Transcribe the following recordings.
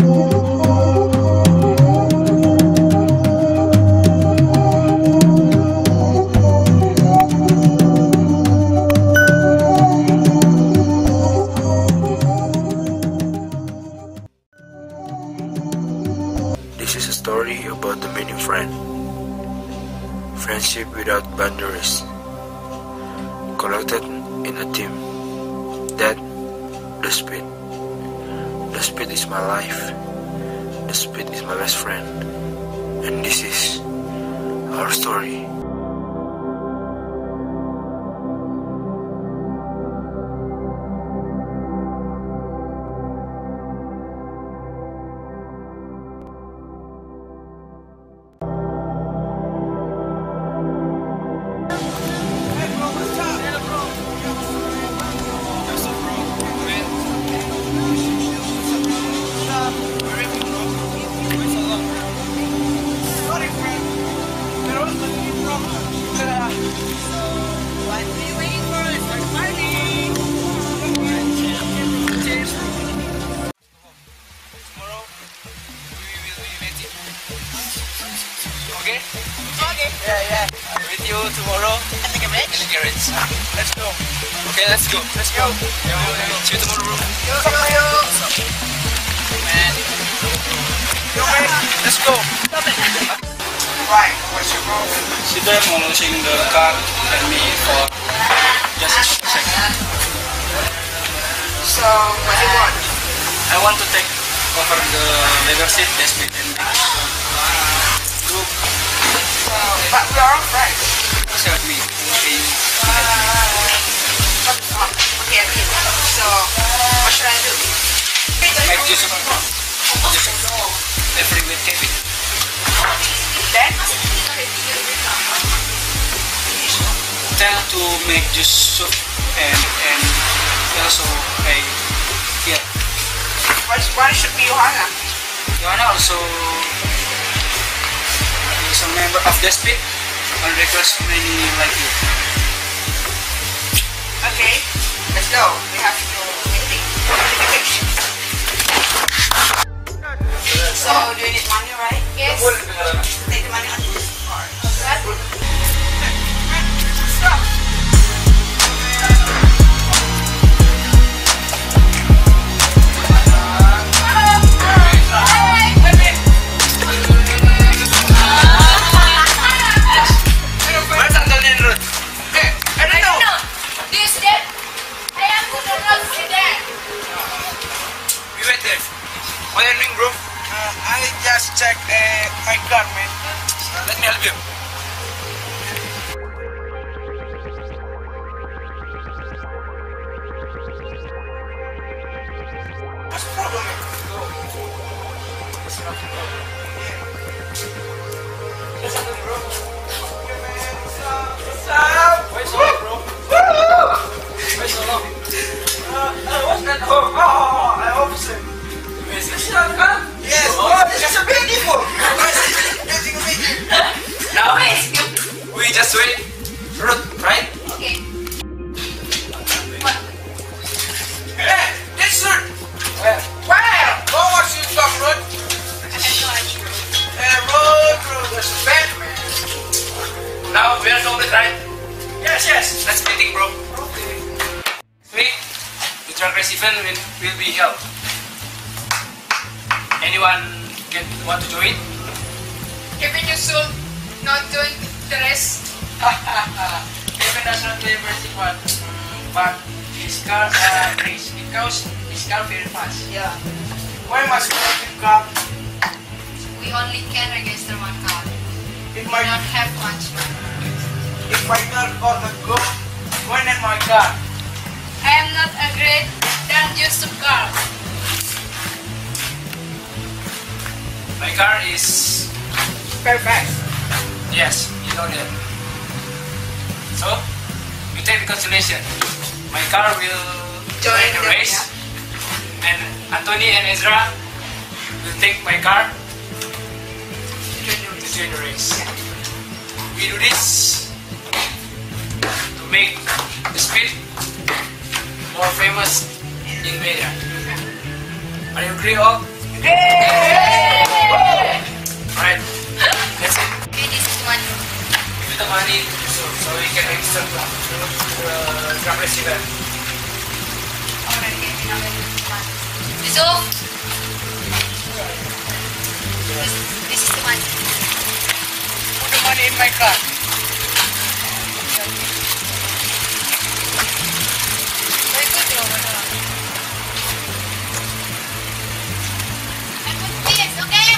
This is a story about the meaning friend. Friendship without boundaries. Collected in a team. That the speed. The speed is my life. The speed is my best friend. And this is our story. Okay? Okay. Yeah. I'll meet you tomorrow at the garage. Let's go. Okay, let's go. Let's go. See you tomorrow, bro. Man. Let's go. Right, what's your problem? She demolishing the car and me for just a second. So, what do you want? I want to take over the leather seat, the speed and group. But we are all friends. Please help me. Okay. Okay. So, what should I do? Make Joseph. Every week, Kevin. Then? Tell to make juice soup and also pay here. Why should be Johanna? Johanna also is a member of the speed and request many like you. Okay, let's go. We have to meeting. So, do you need money, right? Yes. Take the money on this card. Stop. What are you doing, bro? I just checked my car, man. Let me help you. What's the problem, man? Where's the bro? Where's the long? What's that? Oh, I hope so. Yes. Oh, it's a beautiful. Now we just wait. Road, right? Okay. Hey, this road. Where? Where? Go watch you come, road. Road, that's bad, man. Now we are going to right? Yes. Let's meeting, bro. Okay. Week, the drag race event will be held. Anyone want to join? Kevin Yusuf not doing the rest. Kevin does not play versi one, but his car race because his car very fast. Yeah. Why must we have him come? We only can register one car. If We my don't have much money. car got the go, why not my car? I am not a great than Yusuf car. My car is Perfect. yes, you know that. So you take the consolation. My car will Join the them, race, and Anthony and Ezra will take my car to join the race. We do this to make the speed more famous in media. Are you agree all? Alright, that's it. Okay, this is one. Give me the money so we can register to the drum receiver. Alright, okay, now we have one. Yusuf! This is the one. Put the money in my car. Very good, Robert. And put this, okay?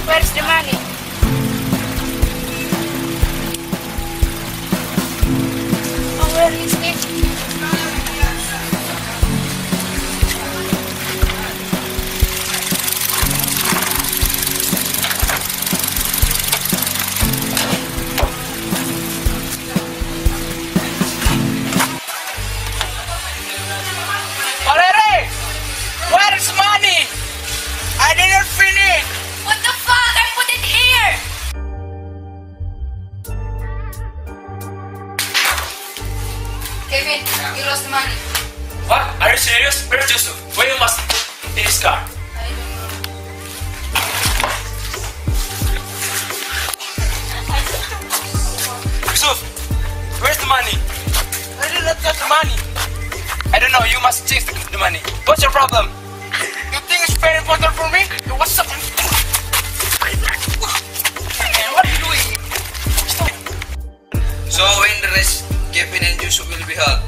Where's the money? Oh, where is it? Valerie! Where's money? I didn't finish. What the fuck? I put it here! Kevin, you lost the money. What? Are you serious? Where's Yusuf? Where you must in his car? I don't know. Yusuf, where's the money? I did not get the money. I don't know, you must change the money. What's your problem? You think it's very important for me? What's up? Man, what are you doing? Stop. So when the rest, Kevin and Yusuf will be held.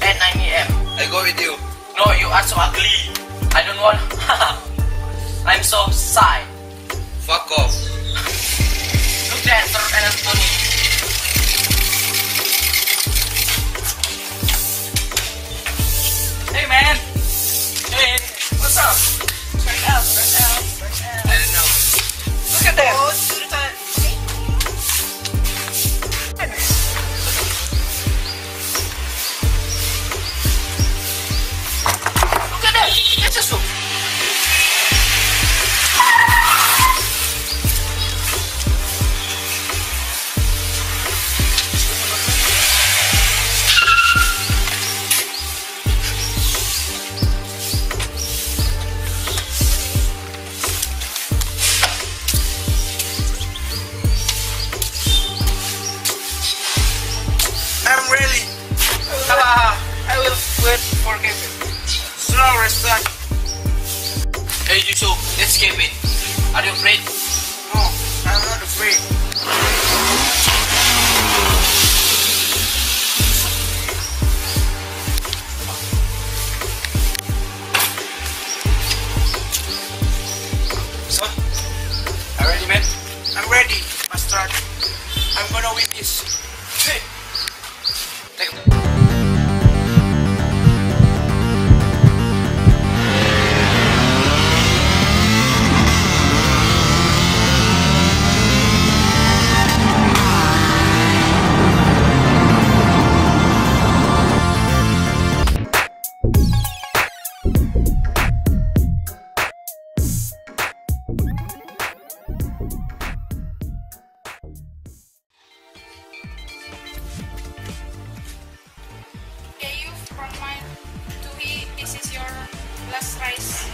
At 9 a.m. I go with you. No, you are so ugly. I don't want. I'm so shy. Fuck off. Look there, Sir and Anthony. Hey man. Hey, what's up? Right out. I don't know. Look at them. Look at them. It's just so. I'm ready. I will wait for Kevin. Slow restart. Hey Yusuf, let's Kevin. Are you afraid? No, I'm not afraid. So, are you ready, man? I'm ready. Must start. I'm gonna win this. Hey, take a Okay, you from mine to he, this is your last rice.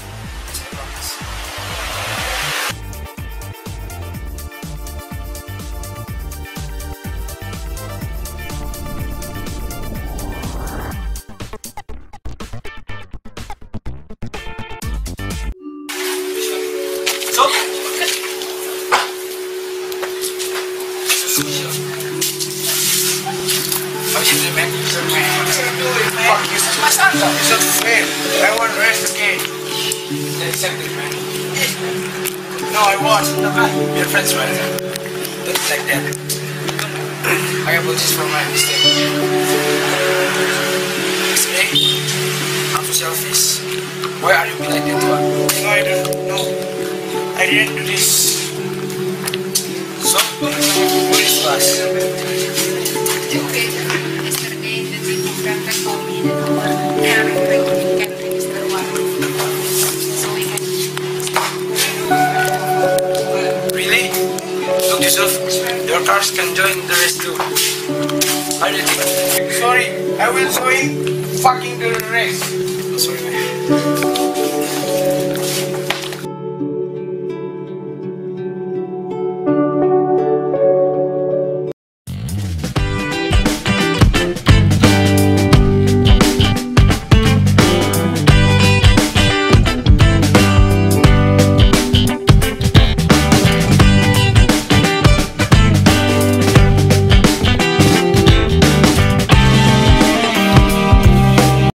So, how is it, man? Fuck you, my son. It's not fair. I want rest again. Accept it, man. No, I won't. We're friends, man. Don't like that. I apologize for my mistake. Today, I'm so selfish. Why are you like that, one? No, I don't know. I didn't do this. So, what is class? Okay, yesterday the people contact called me that we are trying to register one. So we can Yusuf, your cars can join the race too. How do you think? Sorry, I will join fucking the race. Sorry, man.